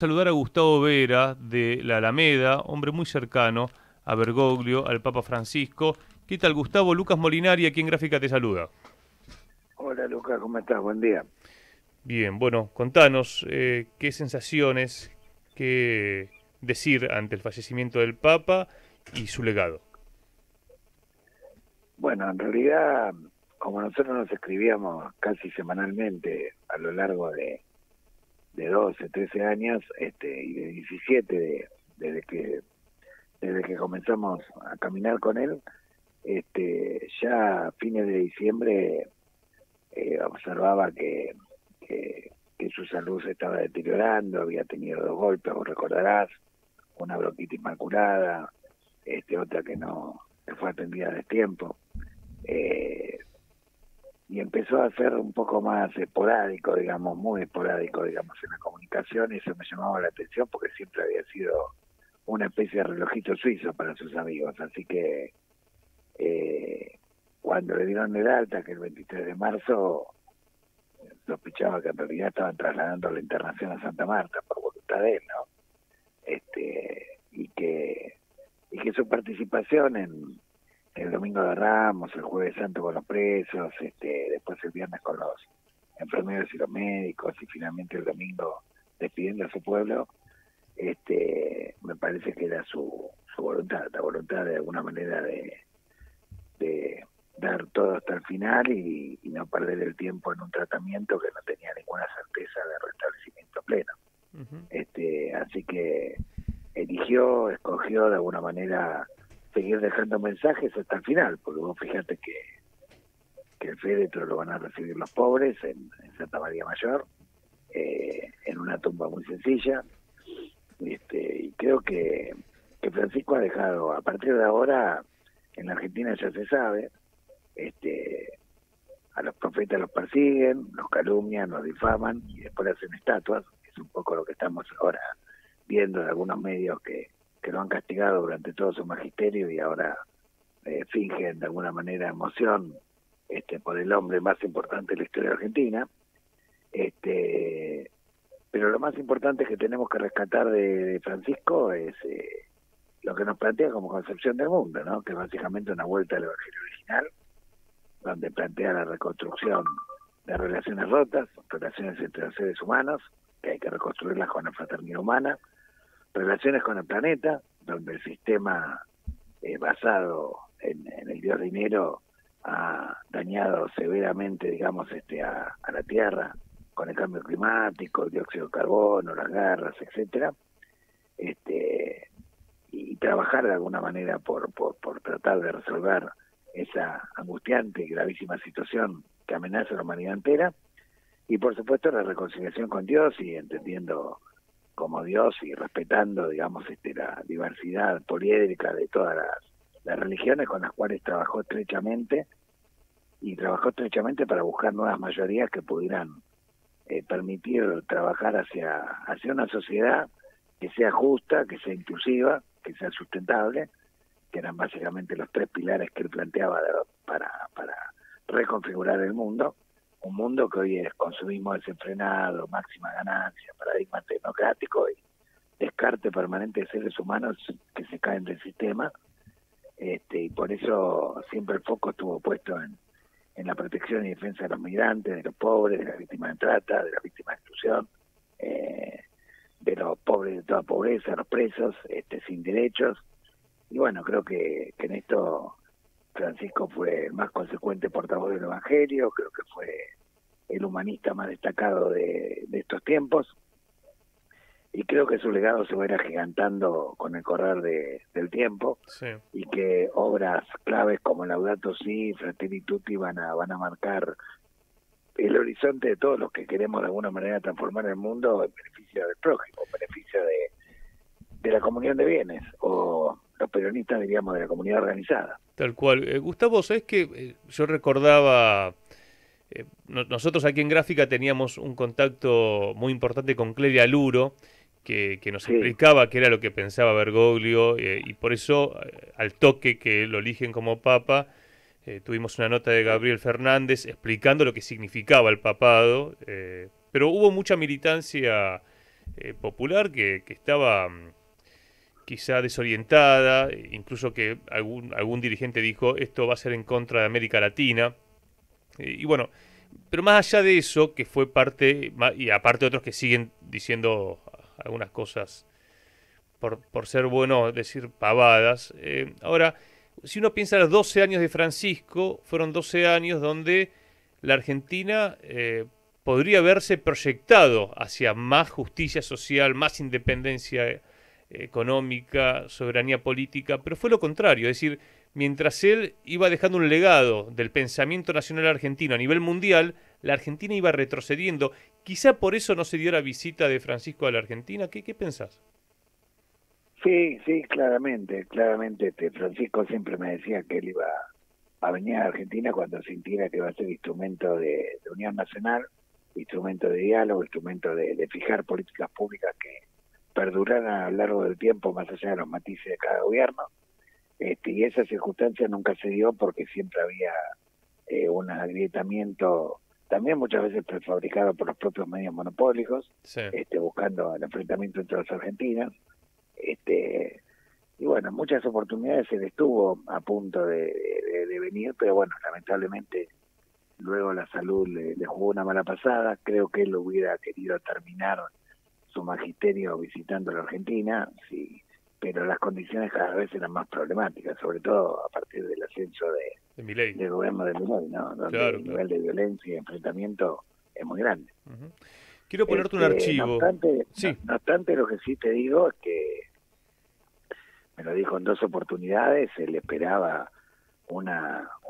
Saludar a Gustavo Vera de la Alameda, hombre muy cercano a Bergoglio, al Papa Francisco. ¿Qué tal, Gustavo? Lucas Molinari, aquí en Gráfica te saluda. Hola Lucas, ¿cómo estás? Buen día. Bien, bueno, contanos qué sensaciones, qué decir ante el fallecimiento del Papa y su legado. Bueno, en realidad, como nosotros nos escribíamos casi semanalmente a lo largo de 12, 13 años, y de 17 desde que comenzamos a caminar con él, ya a fines de diciembre observaba que su salud se estaba deteriorando, había tenido 2 golpes, vos recordarás, una bronquitis maculada, otra que fue atendida a destiempo. eh, y empezó a ser un poco más esporádico, digamos, muy esporádico, digamos, en la comunicación, y eso me llamaba la atención porque siempre había sido una especie de relojito suizo para sus amigos, así que cuando le dieron el alta, que el 23 de marzo, sospechaba que en realidad estaban trasladando la internación a Santa Marta por voluntad de él, ¿no? Y que su participación en el Domingo de Ramos, el Jueves Santo con los presos, después el viernes con los enfermeros y los médicos, y finalmente el domingo despidiendo a su pueblo, me parece que era su voluntad, la voluntad de alguna manera de dar todo hasta el final y no perder el tiempo en un tratamiento que no tenía ninguna certeza de restablecimiento pleno. Ujú. Así que escogió de alguna manera seguir dejando mensajes hasta el final, porque vos fíjate que el féretro lo van a recibir los pobres en Santa María Mayor, en una tumba muy sencilla, y creo que Francisco ha dejado, a partir de ahora, en la Argentina ya se sabe, a los profetas los persiguen, los calumnian, los difaman y después hacen estatuas, que es un poco lo que estamos ahora viendo de algunos medios que lo han castigado durante todo su magisterio y ahora fingen de alguna manera emoción por el hombre más importante de la historia argentina. Pero lo más importante que tenemos que rescatar de Francisco es lo que nos plantea como concepción del mundo, ¿no? Que es básicamente una vuelta al Evangelio original, donde plantea la reconstrucción de relaciones rotas, relaciones entre los seres humanos, que hay que reconstruirlas con la fraternidad humana, relaciones con el planeta, donde el sistema basado en el dios dinero ha dañado severamente, digamos, a la Tierra con el cambio climático, el dióxido de carbono, las guerras, etcétera, y trabajar de alguna manera por tratar de resolver esa angustiante y gravísima situación que amenaza a la humanidad entera, y por supuesto la reconciliación con Dios y entendiendo como Dios y respetando, digamos, la diversidad poliédrica de todas las religiones con las cuales trabajó estrechamente, y trabajó estrechamente para buscar nuevas mayorías que pudieran permitir trabajar hacia una sociedad que sea justa, que sea inclusiva, que sea sustentable, que eran básicamente los 3 pilares que él planteaba para reconfigurar el mundo, un mundo que hoy es consumismo desenfrenado, máxima ganancia, paradigma tecnocrático y descarte permanente de seres humanos que se caen del sistema, y por eso siempre el foco estuvo puesto en la protección y defensa de los migrantes, de los pobres, de las víctimas de trata, de las víctimas de exclusión, de los pobres de toda pobreza, los presos, sin derechos. Y bueno, creo que en esto Francisco fue el más consecuente portavoz del Evangelio, creo que fue el humanista más destacado de estos tiempos, y creo que su legado se va a ir agigantando con el correr del tiempo, Sí. y que obras claves como Laudato Si, Fratelli Tutti van a marcar el horizonte de todos los que queremos de alguna manera transformar el mundo en beneficio del prójimo, en beneficio de la comunión de bienes, o los peronistas diríamos de la comunidad organizada. Tal cual. Gustavo, ¿sabes qué? Yo recordaba, nosotros aquí en Gráfica teníamos un contacto muy importante con Clelia Luro, que nos Sí, explicaba qué era lo que pensaba Bergoglio, y por eso, al toque que lo eligen como papa, tuvimos una nota de Gabriel Fernández explicando lo que significaba el papado, pero hubo mucha militancia popular que estaba quizá desorientada, incluso que algún dirigente dijo esto va a ser en contra de América Latina. Y bueno, pero más allá de eso, que fue parte, y aparte otros que siguen diciendo algunas cosas por ser bueno decir pavadas. Ahora, si uno piensa en los 12 años de Francisco, fueron 12 años donde la Argentina podría haberse proyectado hacia más justicia social, más independencia económica, soberanía política, pero fue lo contrario, es decir, mientras él iba dejando un legado del pensamiento nacional argentino a nivel mundial, la Argentina iba retrocediendo. Quizá por eso no se dio la visita de Francisco a la Argentina. ¿Qué pensás? Sí, sí, claramente. Francisco siempre me decía que él iba a venir a Argentina cuando sintiera que iba a ser instrumento de unión nacional, instrumento de diálogo, instrumento de fijar políticas públicas que perduraran a lo largo del tiempo, más allá de los matices de cada gobierno. Y esa circunstancia nunca se dio porque siempre había un agrietamiento, también muchas veces prefabricado por los propios medios monopólicos, Sí. Buscando el enfrentamiento entre los argentinos. Y bueno, muchas oportunidades se le estuvo a punto de venir, pero bueno, lamentablemente luego la salud le jugó una mala pasada. Creo que él hubiera querido terminar su magisterio visitando la Argentina, sí, pero las condiciones cada vez eran más problemáticas, sobre todo a partir del ascenso del gobierno de Milei, ¿no? Donde el nivel de violencia y enfrentamiento es muy grande. Uh-huh. Quiero ponerte un archivo. No obstante, lo que sí te digo es que me lo dijo en 2 oportunidades, él esperaba un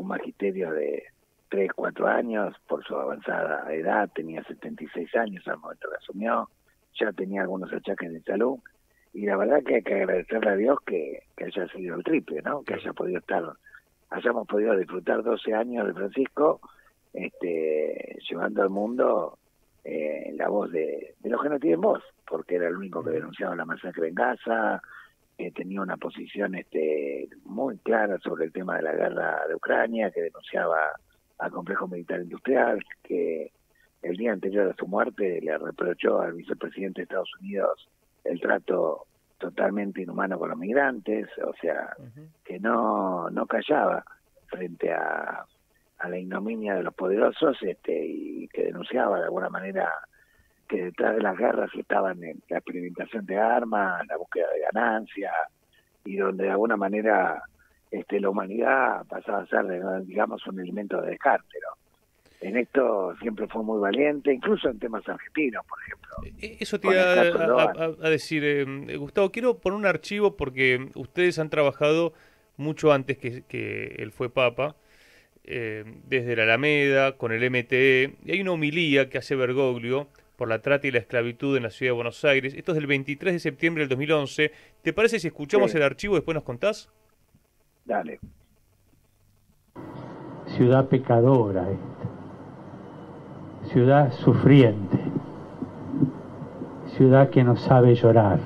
magisterio de 3, 4 años por su avanzada edad, tenía 76 años al momento que asumió, ya tenía algunos achaques de salud, y la verdad que hay que agradecerle a Dios que haya sido el triple, ¿no? Que hayamos podido disfrutar 12 años de Francisco, llevando al mundo la voz de los que no tienen voz, porque era el único que denunciaba la masacre en Gaza, tenía una posición muy clara sobre el tema de la guerra de Ucrania, que denunciaba al complejo militar industrial, que el día anterior a su muerte le reprochó al vicepresidente de Estados Unidos el trato totalmente inhumano con los migrantes, o sea, que no callaba frente a la ignominia de los poderosos, y que denunciaba de alguna manera que detrás de las guerras estaban en la experimentación de armas, la búsqueda de ganancia, y donde de alguna manera la humanidad pasaba a ser, digamos, un elemento de descarte, ¿no? En esto siempre fue muy valiente, incluso en temas argentinos, por ejemplo. Eso te iba a decir, Gustavo, quiero poner un archivo porque ustedes han trabajado mucho antes que él fue Papa, desde la Alameda, con el MTE, y hay una homilía que hace Bergoglio por la trata y la esclavitud en la ciudad de Buenos Aires. Esto es del 23 de septiembre del 2011. ¿Te parece si escuchamos el archivo y después nos contás? Dale. Ciudad pecadora ciudad sufriente, ciudad que no sabe llorar.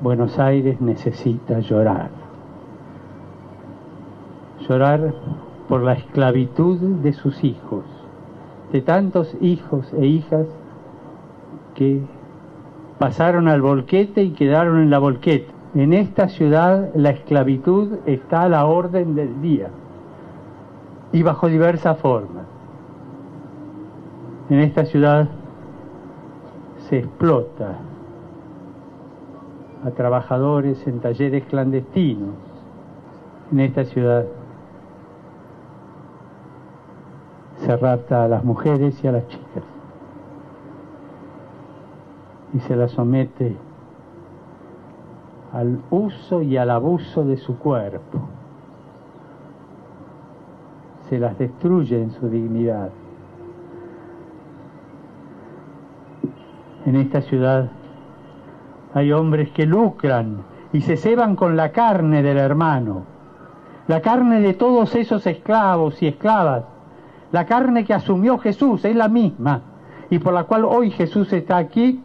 Buenos Aires necesita llorar. Llorar por la esclavitud de sus hijos, de tantos hijos e hijas que pasaron al volquete y quedaron en la volqueta. En esta ciudad la esclavitud está a la orden del día y bajo diversas formas. En esta ciudad se explota a trabajadores en talleres clandestinos. En esta ciudad se rapta a las mujeres y a las chicas y se las somete al uso y al abuso de su cuerpo. Se las destruye en su dignidad. En esta ciudad hay hombres que lucran y se ceban con la carne del hermano, la carne de todos esos esclavos y esclavas, la carne que asumió Jesús, es la misma, y por la cual hoy Jesús está aquí,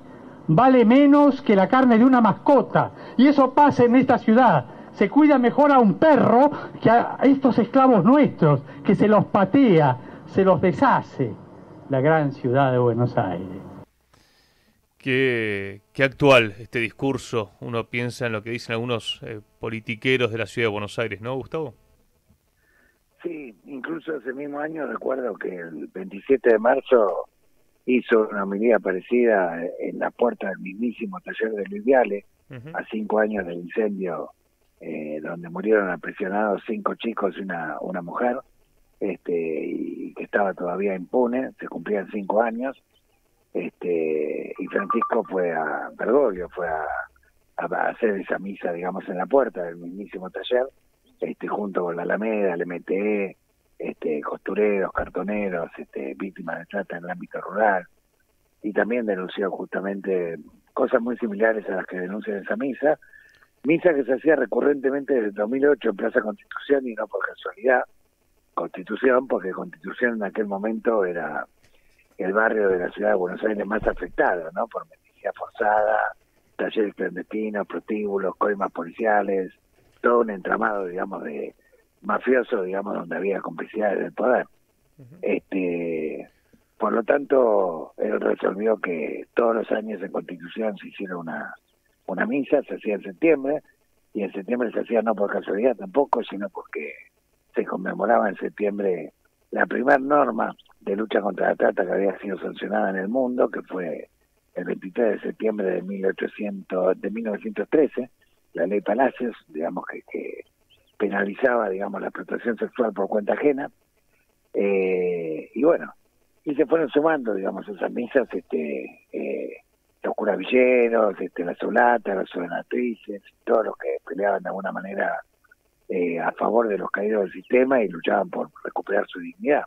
vale menos que la carne de una mascota, y eso pasa en esta ciudad. Se cuida mejor a un perro que a estos esclavos nuestros, que se los patea, se los deshace, la gran ciudad de Buenos Aires. Qué actual este discurso. Uno piensa en lo que dicen algunos politiqueros de la ciudad de Buenos Aires, ¿no, Gustavo? Sí, incluso ese mismo año recuerdo que el 27 de marzo hizo una homilía parecida en la puerta del mismísimo taller de Luis Viale, Ujú. a 5 años del incendio, donde murieron aprisionados 5 chicos y una mujer, y que estaba todavía impune. Se cumplían 5 años, y Francisco Bergoglio fue a hacer esa misa, digamos, en la puerta del mismísimo taller, junto con la Alameda, el MTE, costureros, cartoneros, víctimas de trata en el ámbito rural, y también denunció justamente cosas muy similares a las que denuncian esa misa que se hacía recurrentemente desde el 2008 en Plaza Constitución, y no por casualidad Constitución, porque Constitución en aquel momento era el barrio de la ciudad de Buenos Aires más afectado, ¿no? Por mendicidad forzada, talleres clandestinos, prostíbulos, coimas policiales, todo un entramado, digamos, de mafioso, digamos, donde había complicidades del poder. Por lo tanto, él resolvió que todos los años en Constitución se hiciera una misa. Se hacía en septiembre, y en septiembre se hacía no por casualidad tampoco, sino porque se conmemoraba en septiembre la primera norma de lucha contra la trata que había sido sancionada en el mundo, que fue el 23 de septiembre de 1913, la ley Palacios, digamos, que penalizaba, digamos, la explotación sexual por cuenta ajena. Y bueno, y se fueron sumando, digamos, esas misas, los curavilleros, las solatas, las solenatrices, todos los que peleaban de alguna manera a favor de los caídos del sistema y luchaban por recuperar su dignidad.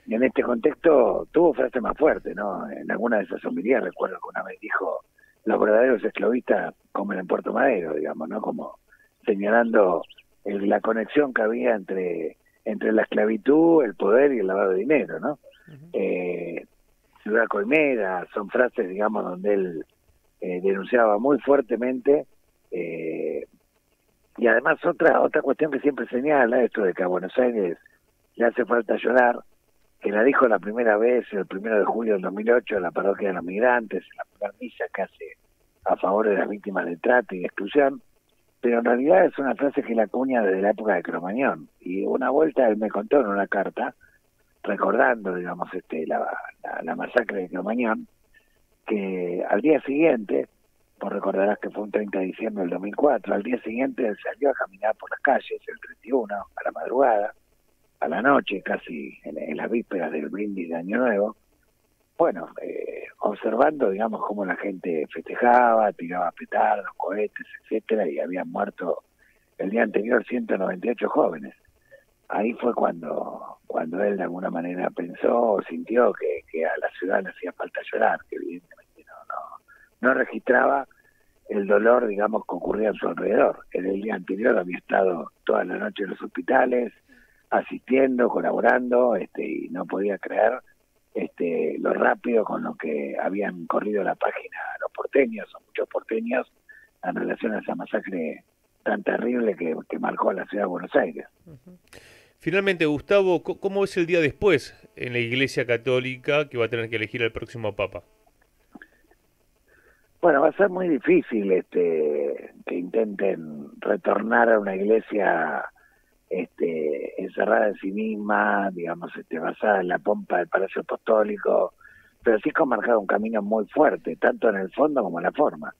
Y en este contexto tuvo frase más fuerte, ¿no? En alguna de esas homilías recuerdo que una vez dijo: los verdaderos esclavistas comen en Puerto Madero, digamos, ¿no? Como señalando la conexión que había entre la esclavitud, el poder y el lavado de dinero, ¿no? Ciudad Coimera, son frases, digamos, donde él denunciaba muy fuertemente. Y además otra cuestión que siempre señala, esto de que a Buenos Aires le hace falta llorar, que la dijo la primera vez el 1 de julio del 2008 en la parroquia de los migrantes, en la primera misa que hace a favor de las víctimas de trata y de exclusión, pero en realidad es una frase que la acuña desde la época de Cromañón. Y una vuelta él me contó en una carta, recordando, digamos, la masacre de Cromañón, que al día siguiente, vos recordarás que fue un 30 de diciembre del 2004, al día siguiente él salió a caminar por las calles, el 31, a la madrugada, a la noche, casi en las vísperas del brindis de Año Nuevo, bueno, observando, digamos, cómo la gente festejaba, tiraba petardos, cohetes, etcétera, y habían muerto el día anterior 198 jóvenes. Ahí fue cuando él de alguna manera pensó o sintió que a la ciudad le hacía falta llorar, que evidentemente no registraba el dolor, digamos, que ocurría a su alrededor. Él el día anterior había estado toda la noche en los hospitales, asistiendo, colaborando, y no podía creer lo rápido con lo que habían corrido la página los porteños, o muchos porteños, en relación a esa masacre tan terrible que marcó a la ciudad de Buenos Aires. Finalmente, Gustavo, ¿cómo es el día después en la Iglesia Católica que va a tener que elegir al próximo Papa? Bueno, va a ser muy difícil que intenten retornar a una iglesia encerrada en sí misma, digamos, basada en la pompa del Palacio Apostólico. Francisco ha marcado un camino muy fuerte, tanto en el fondo como en la forma,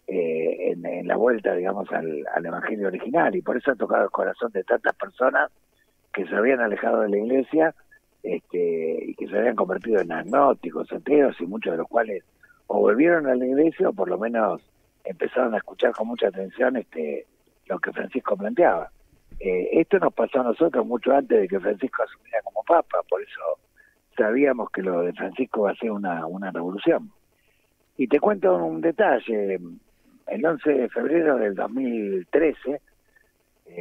en la vuelta, digamos, al Evangelio original, y por eso ha tocado el corazón de tantas personas que se habían alejado de la iglesia, y que se habían convertido en agnósticos, ateos, y muchos de los cuales o volvieron a la iglesia o por lo menos empezaron a escuchar con mucha atención lo que Francisco planteaba. Esto nos pasó a nosotros mucho antes de que Francisco asumiera como Papa, por eso sabíamos que lo de Francisco va a ser una revolución. Y te cuento un detalle: el 11 de febrero del 2013,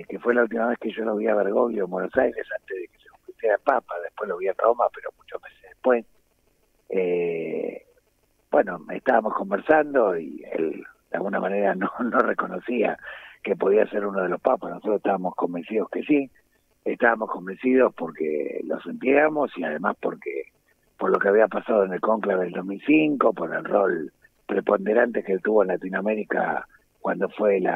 que fue la última vez que yo lo vi a Bergoglio en Buenos Aires, antes de que se convirtiera en Papa. Después lo vi en Roma, pero muchos meses después. Bueno, estábamos conversando y él de alguna manera no reconocía que podía ser uno de los papas. Nosotros estábamos convencidos que sí, estábamos convencidos porque lo sentíamos, y además porque por lo que había pasado en el cónclave del 2005, por el rol preponderantes que él tuvo en Latinoamérica cuando fue el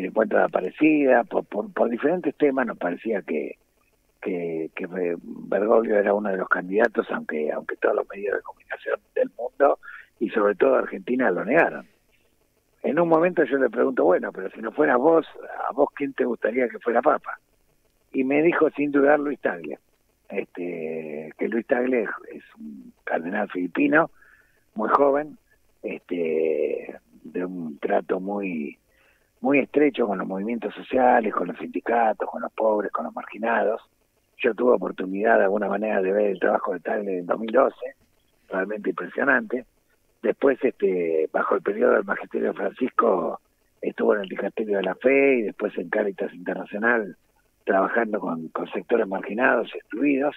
encuentro de Aparecida. Por diferentes temas nos parecía que Bergoglio era uno de los candidatos, aunque todos los medios de comunicación del mundo y sobre todo Argentina lo negaron. En un momento yo le pregunto, bueno, pero si no fuera vos, ¿a vos quién te gustaría que fuera papa? Y me dijo sin dudar Luis Tagle, que Luis Tagle es un cardenal filipino, muy joven, de un trato muy estrecho con los movimientos sociales, con los sindicatos, con los pobres, con los marginados. Yo tuve oportunidad de alguna manera de ver el trabajo de Tagle en 2012, realmente impresionante. Después, bajo el periodo del Magisterio Francisco, estuvo en el Dicasterio de la Fe y después en Cáritas Internacional, trabajando con sectores marginados y excluidos.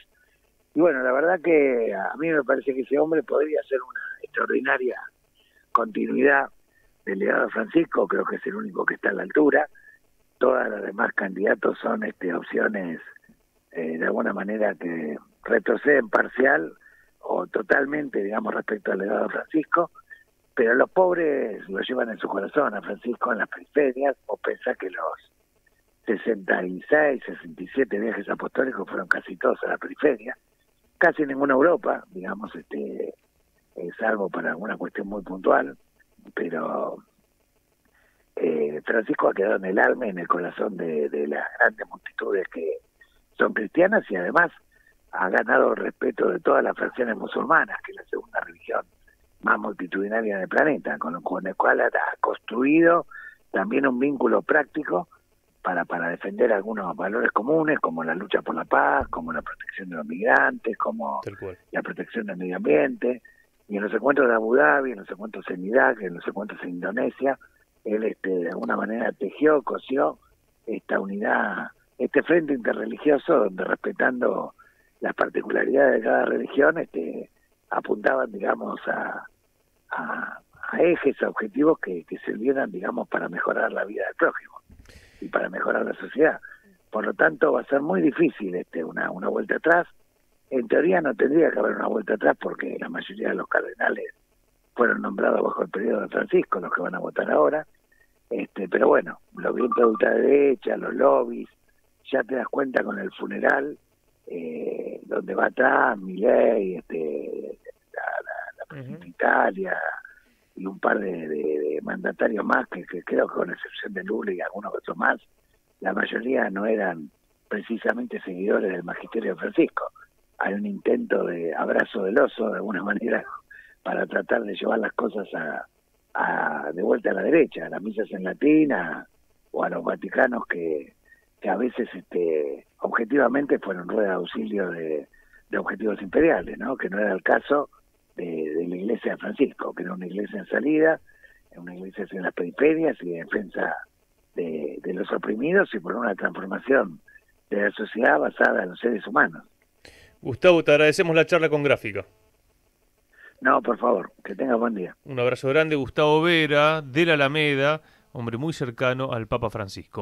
Y bueno, la verdad que a mí me parece que ese hombre podría ser una extraordinaria continuidad del legado de Francisco. Creo que es el único que está a la altura. Todas las demás candidatos son opciones de alguna manera que retroceden parcial o totalmente, digamos, respecto al legado de Francisco, pero los pobres lo llevan en su corazón a Francisco en las periferias. Vos pensás que los 66, 67 viajes apostólicos fueron casi todos a la periferia, casi ninguna Europa, digamos, salvo para alguna cuestión muy puntual, pero Francisco ha quedado en el alma y en el corazón de las grandes multitudes que son cristianas, y además ha ganado el respeto de todas las fracciones musulmanas, que es la segunda religión más multitudinaria del planeta, con el cual ha construido también un vínculo práctico para defender algunos valores comunes, como la lucha por la paz, como la protección de los migrantes, como la protección del medio ambiente. Y en los encuentros de Abu Dhabi, en los encuentros en Irak, en los encuentros en Indonesia, él de alguna manera tejió, cosió esta unidad, este frente interreligioso, donde, respetando las particularidades de cada religión, apuntaban, digamos, a ejes, a objetivos que sirvieran, digamos, para mejorar la vida del prójimo y para mejorar la sociedad. Por lo tanto, va a ser muy difícil una vuelta atrás. En teoría no tendría que haber una vuelta atrás, porque la mayoría de los cardenales fueron nombrados bajo el periodo de Francisco, los que van a votar ahora. Pero bueno, los vientos de ultraderecha, los lobbies, ya te das cuenta con el funeral, donde va atrás Milei, la presidenta de Italia y un par de mandatarios más que creo que, con excepción de Lula y algunos otros más, la mayoría no eran precisamente seguidores del magisterio de Francisco. Hay un intento de abrazo del oso, de alguna manera, para tratar de llevar las cosas de vuelta a la derecha, a las misas en latín, o a los vaticanos que a veces objetivamente fueron rueda de auxilio de objetivos imperiales, ¿no? Que no era el caso de la iglesia de Francisco, que era una iglesia en salida, una iglesia en las periferias y de defensa de los oprimidos, y por una transformación de la sociedad basada en los seres humanos. Gustavo, te agradecemos la charla con Gráfica. No, por favor, que tenga buen día. Un abrazo grande. Gustavo Vera, de la Alameda, hombre muy cercano al Papa Francisco.